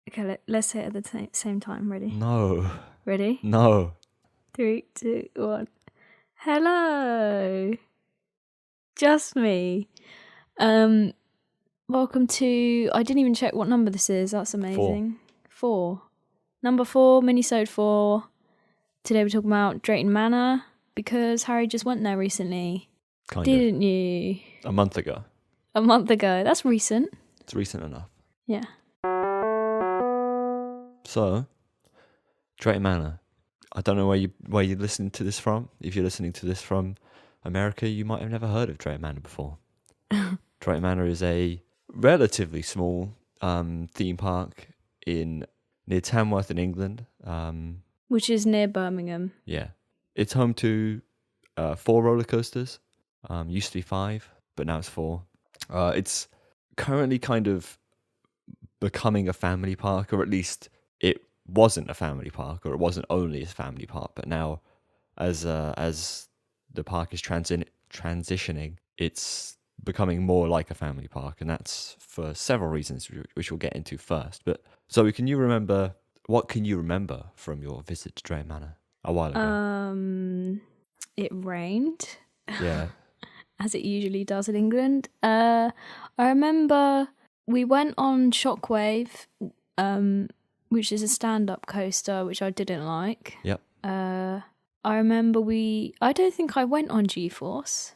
Okay, let's say it at the same time. Ready? No. Ready? No. 3, 2, 1. Hello. Just me. Welcome to... I didn't even check what number this is. That's amazing. 4. Number 4, Minisode 4. Today we're talking about Drayton Manor because Harry just went there recently. Didn't you? A month ago. A month ago. That's recent. It's recent enough. Yeah. So, Drayton Manor. I don't know where you're listening to this from. If you're listening to this from America, you might have never heard of Drayton Manor before. Drayton Manor is a relatively small theme park near Tamworth in England. Which is near Birmingham. Yeah. It's home to 4 roller coasters. Used to be 5, but now it's 4. It's currently kind of becoming a family park, or at least it wasn't a family park, or it wasn't only a family park, but now as the park is transitioning, it's becoming more like a family park, and that's for several reasons, which we'll get into first. But so what can you remember from your visit to Drayton Manor a while ago? It rained. Yeah. As it usually does in England. I remember we went on Shockwave, which is a stand-up coaster, which I didn't like. Yep. I remember I don't think I went on GForce.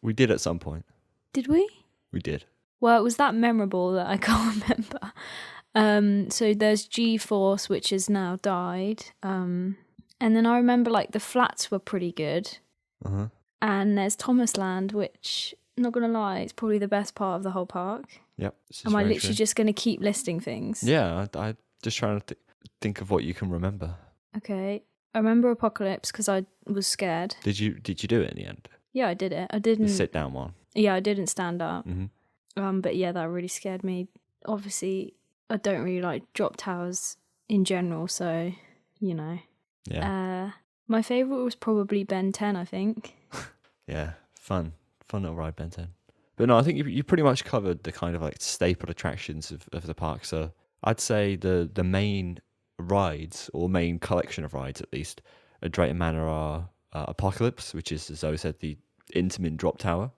We did at some point. Did we? We did. Well, it was that memorable that I can't remember. So there's GForce, which has now died. And then I remember the flats were pretty good. Uh-huh. And there's Thomasland, which, not going to lie, it's probably the best part of the whole park. Yep. Am I literally just going to keep listing things? Yeah, I just trying to think of what you can remember. Okay. I remember Apocalypse because I was scared. Did you do it in the end? Yeah, I did it. I didn't... The sit down one? Yeah, I didn't stand up. Mm-hmm. But yeah, that really scared me. Obviously, I don't really like drop towers in general, so, you know. Yeah. My favourite was probably Ben 10, I think. Yeah, fun little ride, Ben 10. But no, I think you pretty much covered the kind of staple attractions of the park. So I'd say the main rides, or main collection of rides at least, at Drayton Manor are Apocalypse, which is, as Zoe said, the Intamin drop tower.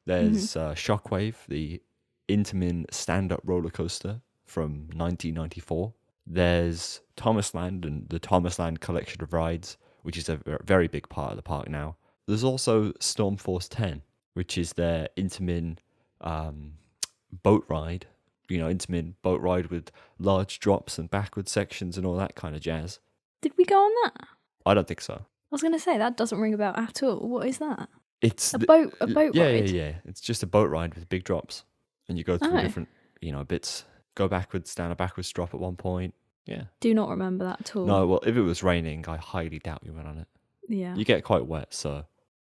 There's Shockwave, the Intamin stand-up roller coaster from 1994. There's Thomasland and the Thomasland collection of rides, which is a very big part of the park now. There's also Stormforce 10, which is their Intamin boat ride. You know, Intamin boat ride with large drops and backward sections and all that kind of jazz. Did we go on that? I don't think so. I was going to say, that doesn't ring a bell at all. What is that? It's a boat ride? Yeah. It's just a boat ride with big drops. And you go through different, bits. Go backwards, down a backwards drop at one point. Yeah. Do not remember that at all. No, well, if it was raining, I highly doubt you went on it. Yeah. You get quite wet, so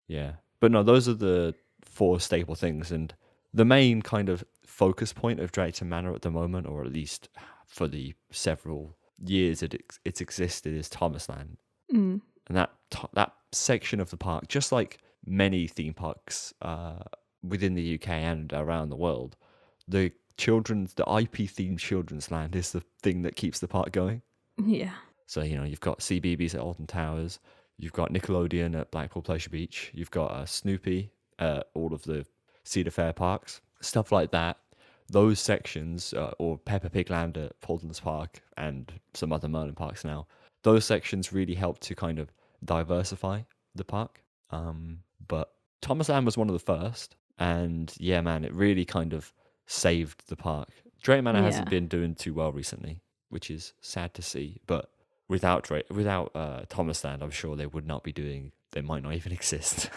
yeah. But no, those are the 4 staple things. And the main kind of focus point of Drayton Manor at the moment, or at least for the several years it's existed, is Thomasland. Mm. And that section of the park, just like many theme parks within the UK and around the world, the IP-themed children's land is the thing that keeps the park going. Yeah. So, you've got CBeebies at Alton Towers, you've got Nickelodeon at Blackpool Pleasure Beach, you've got Snoopy at all of the Cedar Fair parks, stuff like that. Those sections, or Peppa Pig Land at Paulden's Park and some other Merlin parks now, those sections really help to kind of diversify the park. But Thomasland was one of the first, and yeah, man, it really kind of saved the park. Drayton Manor hasn't been doing too well recently, which is sad to see. But without Thomasland, I'm sure they would not be doing. They might not even exist.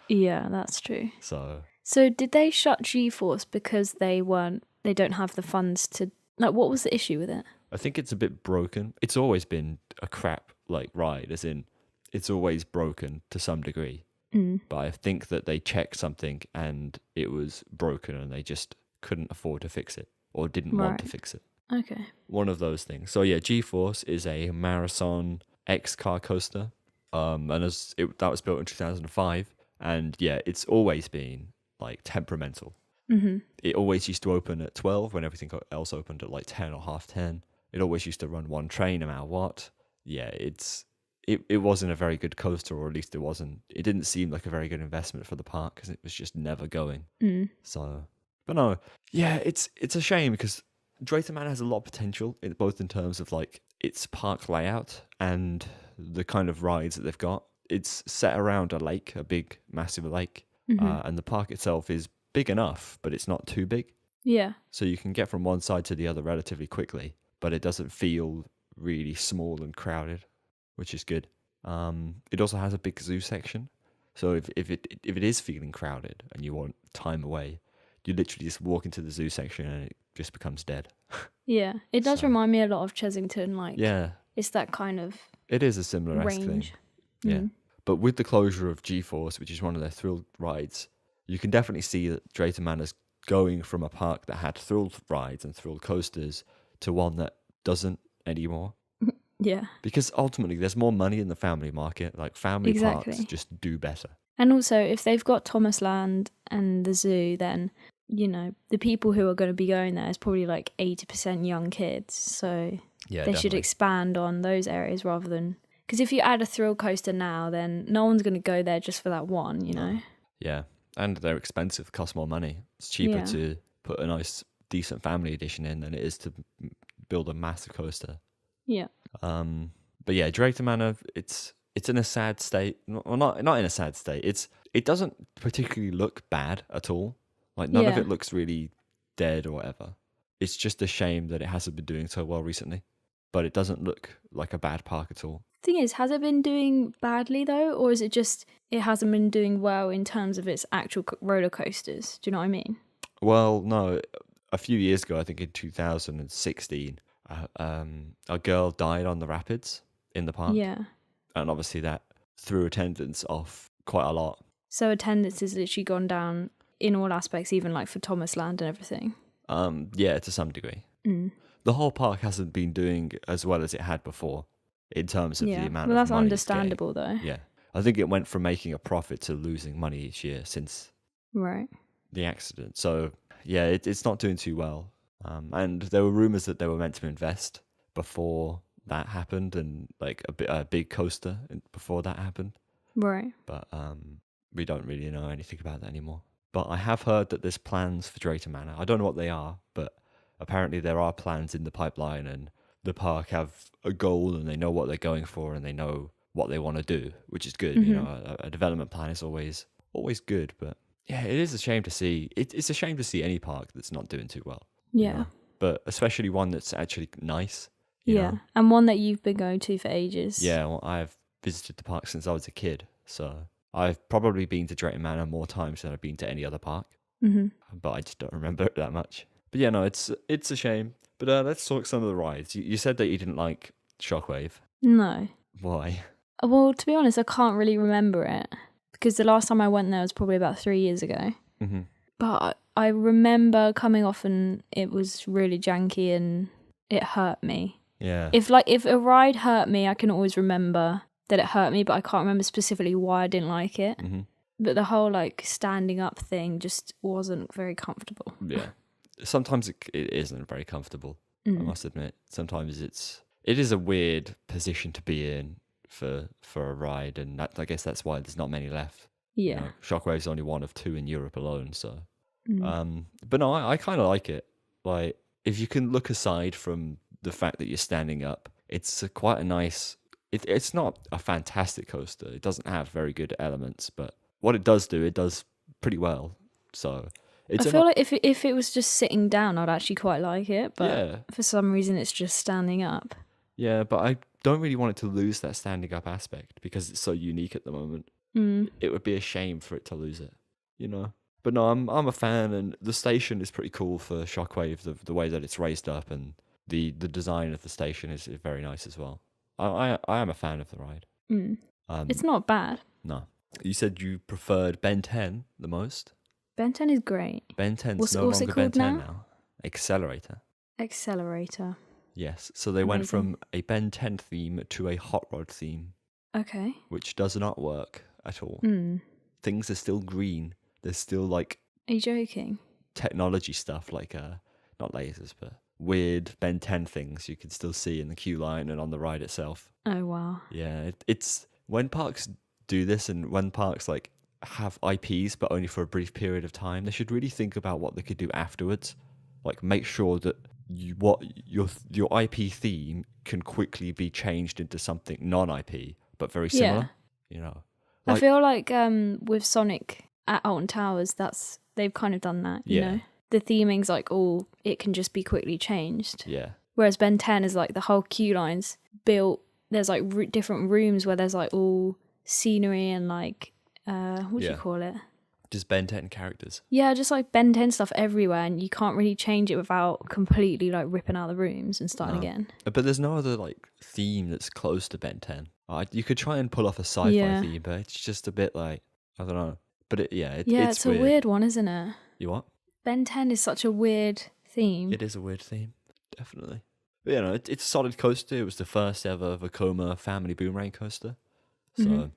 Yeah, that's true. So did they shut GForce because they don't have the funds to? What was the issue with it? I think it's a bit broken. It's always been a crap ride, as in it's always broken to some degree. Mm. But I think that they checked something and it was broken, and they just couldn't afford to fix it, or didn't want to fix it. Okay. One of those things. So yeah, GForce is a Marathon X car coaster, and that was built in 2005, and yeah, it's always been temperamental. Mm-hmm. It always used to open at 12 when everything else opened at 10 or half 10. It always used to run one train no matter what. Yeah, it wasn't a very good coaster, or at least it didn't seem like a very good investment for the park because it was just never going. So, but no, yeah, it's a shame because Drayton Manor has a lot of potential, both in terms of like its park layout and the kind of rides that they've got. It's set around a lake, a big, massive lake, and the park itself is big enough, but it's not too big. Yeah. So you can get from one side to the other relatively quickly, but it doesn't feel really small and crowded, which is good. It also has a big zoo section, so if it is feeling crowded and you want time away, you literally just walk into the zoo section and it just becomes dead. Yeah. It does So- remind me a lot of Chesington. Like, Yeah, it's that kind of it is a similar thing. range. Yeah, but with the closure of GForce, which is one of their thrill rides, you can definitely see that Drayton Manor's going from a park that had thrill rides and thrill coasters to one that doesn't anymore. Yeah. Because ultimately, there's more money in the family market. Like family Exactly. parks just do better. And also, if they've got Thomas Land and the zoo, then, you know, the people who are going to be going there is probably like 80% young kids. So Yeah, they should expand on those areas rather than... Because if you add a thrill coaster now, then no one's going to go there just for that one, you know? Yeah, and they're expensive, cost more money. It's cheaper Yeah. to put a nice, decent family edition in than it is to build a massive coaster. Yeah. But yeah, Drayton Manor, it's in a sad state. Well, not in a sad state. It doesn't particularly look bad at all. Like none of Yeah. it looks really dead or whatever. It's just a shame that it hasn't been doing so well recently. But it doesn't look like a bad park at all. Thing is, has it been doing badly though, or is it just it hasn't been doing well in terms of its actual roller coasters? Do you know what I mean? Well, no, a few years ago, I think in 2016, a girl died on the rapids in the park. Yeah. And obviously that threw attendance off quite a lot. So attendance has literally gone down in all aspects, even like for Thomas Land and everything. Yeah, to some degree. The whole park hasn't been doing as well as it had before in terms of the amount well, of that's money it's getting. understandable though. Yeah. I think it went from making a profit to losing money each year since Right. the accident. So, yeah, it's not doing too well. And there were rumors that they were meant to invest before that happened, and like a big coaster before that happened. Right. But we don't really know anything about that anymore. But I have heard that there's plans for Drayton Manor. I don't know what they are, but apparently there are plans in the pipeline, and the park have a goal, and they know what they're going for, and they know what they want to do, which is good. You know, a development plan is always good. But yeah, it is a shame to see. It's a shame to see any park that's not doing too well. Yeah. You know? But especially one that's actually nice. You know? And one that you've been going to for ages. Yeah, well, I've visited the park since I was a kid, so I've probably been to Drayton Manor more times than I've been to any other park. But I just don't remember it that much. But yeah, no, it's a shame. But let's talk some of the rides. You said that you didn't like Shockwave. No. Why? Well, to be honest, I can't really remember it because the last time I went there was probably about 3 years ago. But I remember coming off and it was really janky and it hurt me. Yeah. If a ride hurt me, I can always remember that it hurt me, but I can't remember specifically why I didn't like it. But the whole like standing up thing just wasn't very comfortable. Yeah. Sometimes it isn't very comfortable. I must admit. Sometimes it is a weird position to be in for a ride, and I guess that's why there's not many left. Yeah. You know, Shockwave's only one of 2 in Europe alone, so. But no, I kind of like it. Like, if you can look aside from the fact that you're standing up, it's quite a nice. It's not a fantastic coaster. It doesn't have very good elements, but what it does do, it does pretty well. So. I feel like if it was just sitting down, I'd actually quite like it. But for some reason, it's just standing up. Yeah, but I don't really want it to lose that standing up aspect because it's so unique at the moment. It would be a shame for it to lose it, you know. But no, I'm a fan, and the station is pretty cool for Shockwave. The way that it's raised up and the design of the station is very nice as well. I am a fan of the ride. It's not bad. No, you said you preferred Ben 10 the most. Ben 10 is great. Ben 10's What's no it longer Ben called 10 now? now. Accelerator. Accelerator. Yes, so they went Amazing. from a Ben 10 theme to a hot rod theme, Okay. which does not work at all. Things are still green. There's still like Are you joking? technology stuff like not lasers, but weird Ben 10 things you can still see in the queue line and on the ride itself. Oh wow. Yeah, it's when parks do this and when parks like have IPs but only for a brief period of time, they should really think about what they could do afterwards. Like make sure that your IP theme can quickly be changed into something non-IP but very similar. You know, I feel like with Sonic at Alton Towers, they've kind of done that. You know, the theming's like all it can just be quickly changed. Yeah. Whereas Ben 10 is like the whole queue line's built. There's like different rooms where there's like all scenery and like what do you call it? Just Ben 10 characters. Yeah, just like Ben 10 stuff everywhere, and you can't really change it without completely like ripping out the rooms and starting again. But there's no other like theme that's close to Ben 10. You could try and pull off a sci-fi theme, but it's just a bit like I don't know. But it's a weird one, isn't it? You what? Ben 10 is such a weird theme. It is a weird theme, definitely. But it's a solid coaster. It was the first ever Vekoma family boomerang coaster. So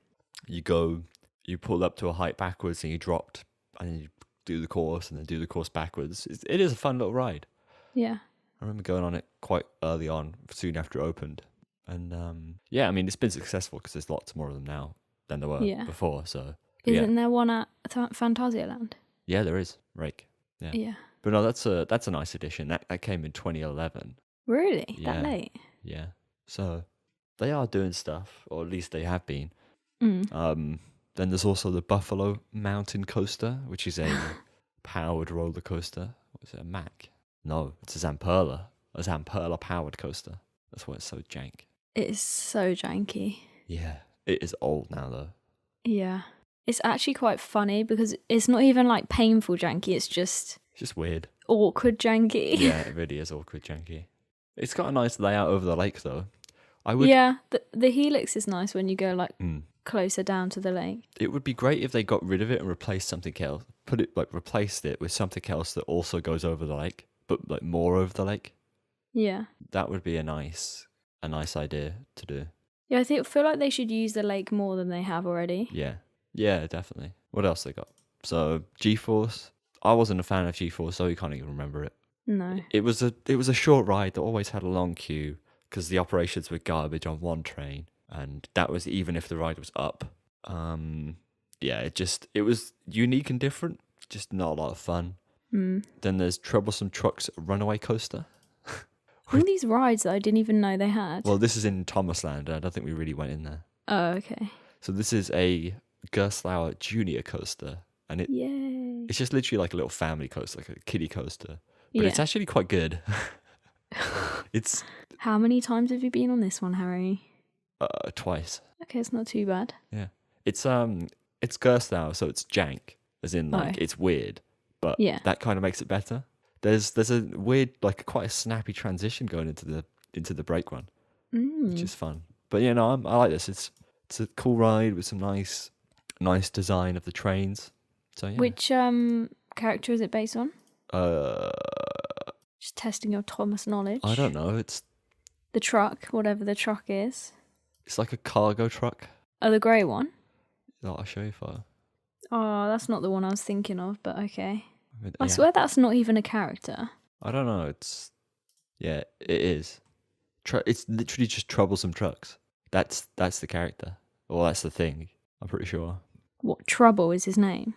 you pull up to a height backwards and you dropped, and then you do the course and then do the course backwards. It is a fun little ride. Yeah. I remember going on it quite early on, soon after it opened. And I mean, it's been successful because there's lots more of them now than there were before. So Isn't there one at Phantasialand? Yeah, there is. Rake. Yeah. Yeah. But no, that's a nice addition. That came in 2011. Really? Yeah. That late? Yeah. So they are doing stuff, or at least they have been. Then there's also the Buffalo Mountain Coaster, which is a powered roller coaster. What is it, a Mack? No, it's a Zamperla powered coaster. That's why it's so jank. It is so janky. Yeah. It is old now, though. Yeah. It's actually quite funny because it's not even like painful janky, it's just weird. Awkward janky. Yeah, it really is awkward janky. It's got a nice layout over the lake, though. Yeah, the helix is nice when you go like closer down to the lake. It would be great if they got rid of it and replaced something else. Replaced it with something else that also goes over the lake, but like more over the lake. Yeah. That would be a nice idea to do. Yeah, I feel like they should use the lake more than they have already. Yeah. Yeah, definitely. What else they got? So GForce. I wasn't a fan of GForce, so you can't even remember it. No. It was a short ride that always had a long queue because the operations were garbage on one train, and that was even if the ride was up. It was unique and different, just not a lot of fun. Then there's Troublesome Trucks Runaway Coaster. All these rides that I didn't even know they had. Well, this is in Thomasland. I don't think we really went in there. Oh, okay. So this is a Gerstlauer Junior coaster, and it's just literally like a little family coaster, like a kiddie coaster. But it's actually quite good. It's How many times have you been on this one, Harry? Twice. Okay, it's not too bad. Yeah. It's Gerstlauer, so it's jank, as in like it's weird, but that kind of makes it better. There's a weird, like quite a snappy transition going into the break run, which is fun. But I like this. It's a cool ride with some nice design of the trains. So yeah. Which character is it based on? Just testing your Thomas knowledge. I don't know. It's the truck, whatever the truck is. It's like a cargo truck. Oh, the grey one? No, I'll show you for. Oh, that's not the one I was thinking of, but okay. I swear that's not even a character. I don't know. It is. It's literally just Troublesome Trucks. That's the character. Well, that's the thing. I'm pretty sure. What, Trouble is his name?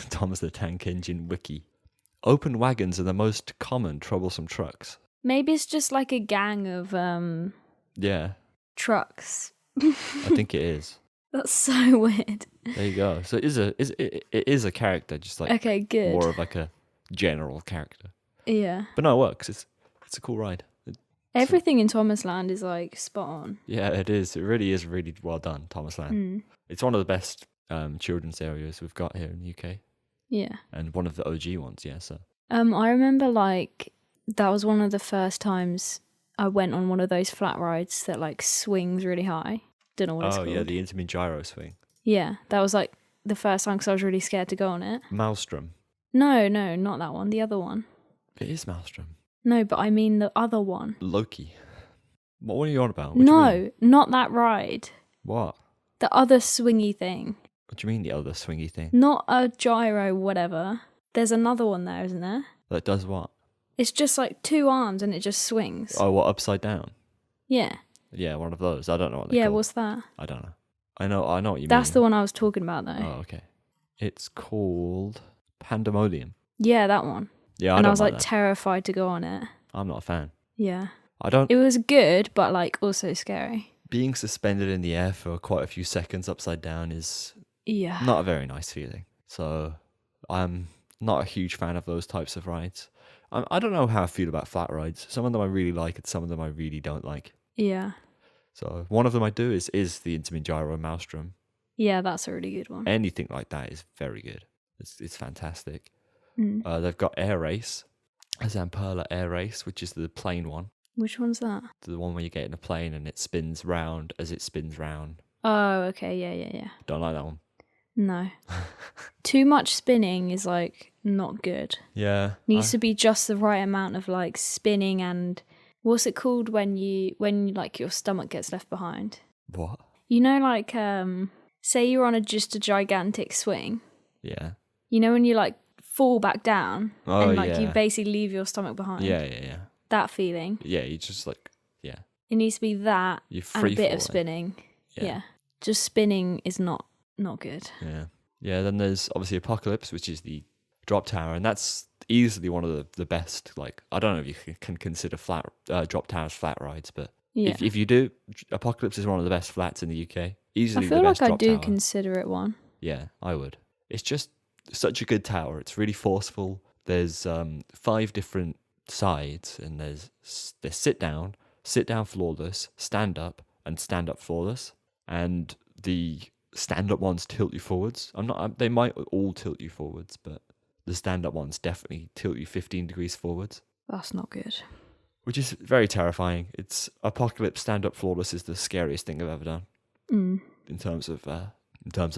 Thomas the Tank Engine Wiki. Open wagons are the most common troublesome trucks. Maybe it's just like a gang of trucks. I think it is. That's so weird. There you go. So it is a character, just like okay, good. More of like a general character. Yeah. But no, it works. It's a cool ride. Everything in Thomasland is like spot on. Yeah, it is. It really is really well done, Thomasland. It's one of the best children's areas we've got here in the UK. Yeah. And one of the OG ones, yeah. So. I remember like that was one of the first times I went on one of those flat rides that like swings really high. Don't know what it's called. Oh yeah, the Intamin Gyro swing. Yeah, that was like the first time because I was really scared to go on it. Maelstrom. No, not that one. The other one. It is Maelstrom. No, but I mean the other one. Loki. What are you on about? No, not that ride. What? The other swingy thing. What do you mean the other swingy thing? Not a gyro, whatever. There's another one there, isn't there? That does what? It's just like 2 arms and it just swings. Oh, what, upside down? Yeah. Yeah, one of those. I don't know what they're Yeah, called. what's that? I don't know. I know what you mean. That's the one I was talking about, though. Oh, okay. It's called Pandemonium. Yeah, that one. Yeah, And I don't was like like that. terrified to go on it. I'm not a fan. Yeah. It It was good, but like also scary. being suspended in the air for quite a few seconds upside down is Yeah. not a very nice feeling. So I'm not a huge fan of those types of rides. I don't know how I feel about flat rides. Some of them I really like and some of them I really don't like. Yeah. So one of them I do is the Intamin Gyro Maelstrom. Yeah, that's a really good one. Anything like that is very good. It's fantastic. Mm. They've got Air Race, a Zamperla Air Race, which is the plane one. Which one's that? The one where you get in a plane and it spins round as it spins round. Oh, okay. Yeah. Don't like that one. No. Too much spinning is like not good. Yeah. Needs to be just the right amount of like spinning and what's it called when like your stomach gets left behind? What? You know, like say you're on just a gigantic swing. Yeah. You know when you like fall back down and like you yeah. basically leave your stomach behind. Yeah. That feeling. Yeah, you just like, yeah. It needs to be that You and a free bit of falling. spinning. Yeah. Yeah. Just spinning is not good. Yeah. Yeah, then there's obviously Apocalypse, which is the drop tower, and that's easily one of the best, like, I don't know if you can consider drop towers flat rides, but Yeah. if you do, Apocalypse is one of the best flats in the UK. Easily I the feel best like I drop do tower. consider it one. Yeah, I would. It's just such a good tower. It's really forceful. There's 5 different sides, and there's sit down flawless, stand up, and stand up flawless. And the stand up ones tilt you forwards. They might all tilt you forwards, but the stand up ones definitely tilt you 15 degrees forwards, That's not good. which is very terrifying. It's Apocalypse stand up flawless is the scariest thing I've ever done. In terms of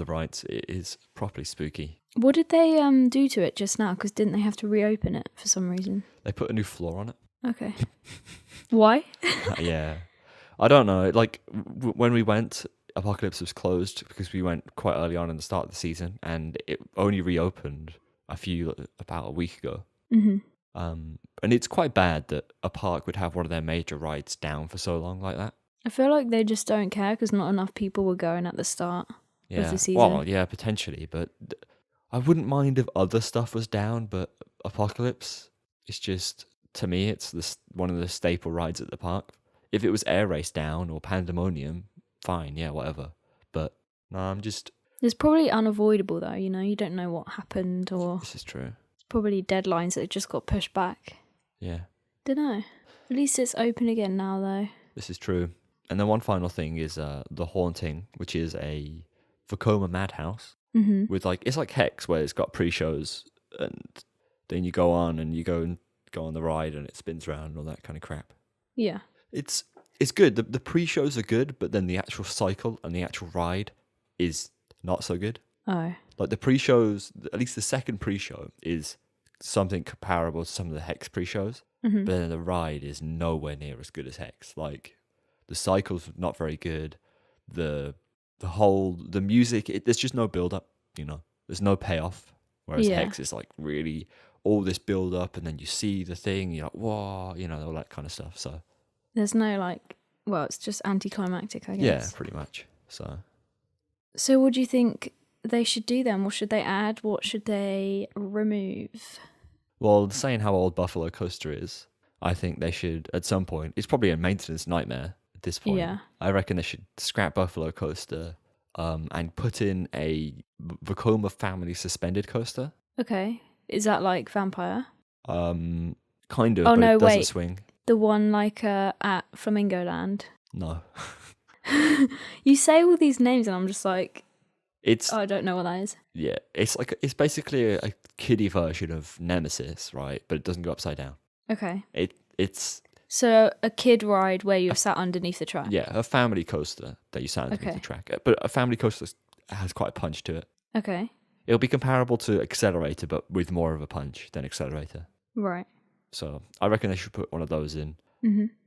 rides. It is properly spooky. What did they do to it just now? Because didn't they have to reopen it for some reason? They put a new floor on it. Okay. Why? Yeah, I don't know. Like when we went, Apocalypse was closed because we went quite early on in the start of the season, and it only reopened about a week ago. And it's quite bad that a park would have one of their major rides down for so long like that. I feel like they just don't care because not enough people were going at the start of the season. Well, yeah, potentially, but I wouldn't mind if other stuff was down, but Apocalypse is just, to me, it's one of the staple rides at the park. If it was Air Race down or Pandemonium, fine, yeah, whatever. But no, It's probably unavoidable though, you know, you don't know what happened or this is true. it's probably deadlines that just got pushed back. Yeah, Dunno. At least it's open again now though. this is true. And then one final thing is The Haunting, which is a Vekoma madhouse with it's like Hex, where it's got pre-shows and then you go on and you go on the ride and it spins around and all that kind of crap. Yeah. It's good. The pre-shows are good, but then the actual cycle and the actual ride is not so good. Oh. Like the pre-shows, at least the second pre-show is something comparable to some of the Hex pre-shows, but then the ride is nowhere near as good as Hex. Like the cycle's not very good. The music, there's just no build-up, you know. There's no payoff. Whereas Hex is like really all this build-up, and then you see the thing, you're like, whoa, you know, all that kind of stuff. So There's no it's just anticlimactic, I guess. yeah, pretty much. So what do you think they should do then? What should they add? What should they remove? Well, saying how old Buffalo Coaster is, I think they should, at some point, it's probably a maintenance nightmare at this point. Yeah. I reckon they should scrap Buffalo Coaster and put in a Vekoma family suspended coaster. Okay. Is that like Vampire? Kind of, Oh, but no, it doesn't wait. swing. The one like at Flamingo Land? No. You say all these names and I'm just like, It's I don't know what that is. yeah, it's basically a kiddie version of Nemesis, right? But it doesn't go upside down. Okay. It's So a kid ride where you're sat underneath the track? yeah, a family coaster that you sat underneath Okay. the track. But a family coaster has quite a punch to it. Okay. It'll be comparable to Accelerator, but with more of a punch than Accelerator. Right. So I reckon they should put one of those in.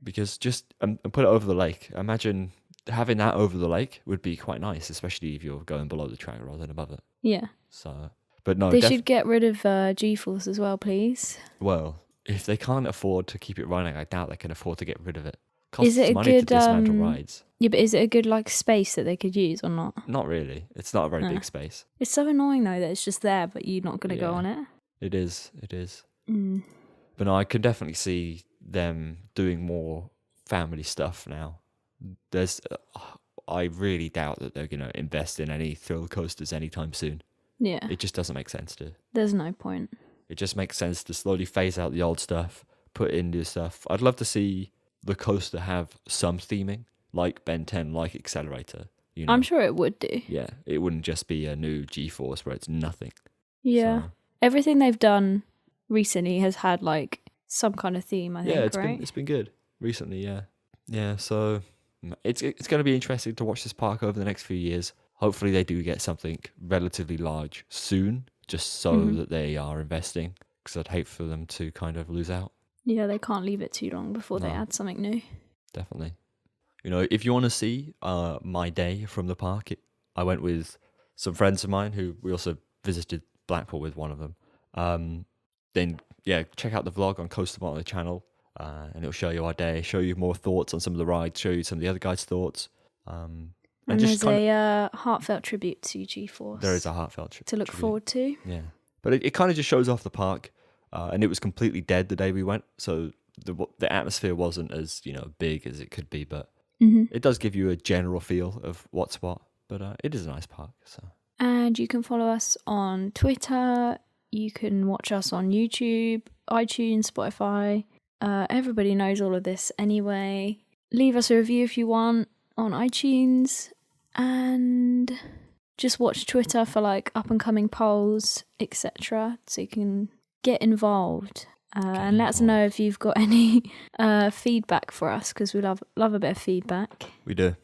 Because just and put it over the lake. Imagine having that over the lake would be quite nice, especially if you're going below the track rather than above it. Yeah. So But no, They should get rid of GForce as well, please. Well, if they can't afford to keep it running, I doubt they can afford to get rid of it. Costs Is it a money good to dismantle rides. Yeah, but is it a good like space that they could use or not? Not really. It's not a very No. big space. It's so annoying though that it's just there, but you're not going to go on it. It is. It is. Mm. But no, I can definitely see them doing more family stuff now. There's, I really doubt that they're going to invest in any thrill coasters anytime soon. Yeah. It just doesn't make sense to. There's no point. It just makes sense to slowly phase out the old stuff, put in new stuff. I'd love to see the coaster have some theming, like Ben 10, like Accelerator. You know? I'm sure it would do. Yeah, it wouldn't just be a new GForce where it's nothing. Yeah. So, Everything they've done recently has had like some kind of theme, I think, right? It's been good recently, yeah. Yeah, so it's going to be interesting to watch this park over the next few years. Hopefully they do get something relatively large soon, just so that they are investing, because I'd hate for them to kind of lose out. Yeah, they can't leave it too long before they add something new. Definitely. You know, if you want to see my day from the park, I went with some friends of mine who we also visited Blackpool with one of them. Then, yeah, check out the vlog on Coasterbot on the channel, and it'll show you our day, show you more thoughts on some of the rides, show you some of the other guys' thoughts. And just there's a heartfelt tribute to GForce. There is a heartfelt tribute. To look forward to. Yeah. But it kind of just shows off the park, and it was completely dead the day we went, so the atmosphere wasn't as, big as it could be, but it does give you a general feel of what's what. But it is a nice park. So. And you can follow us on Twitter. You can watch us on YouTube, iTunes, Spotify. Everybody knows all of this anyway. Leave us a review if you want on iTunes. And just watch Twitter for like up and coming polls, etc. So you can get involved. And let us know if you've got any feedback for us, because we love a bit of feedback. We do.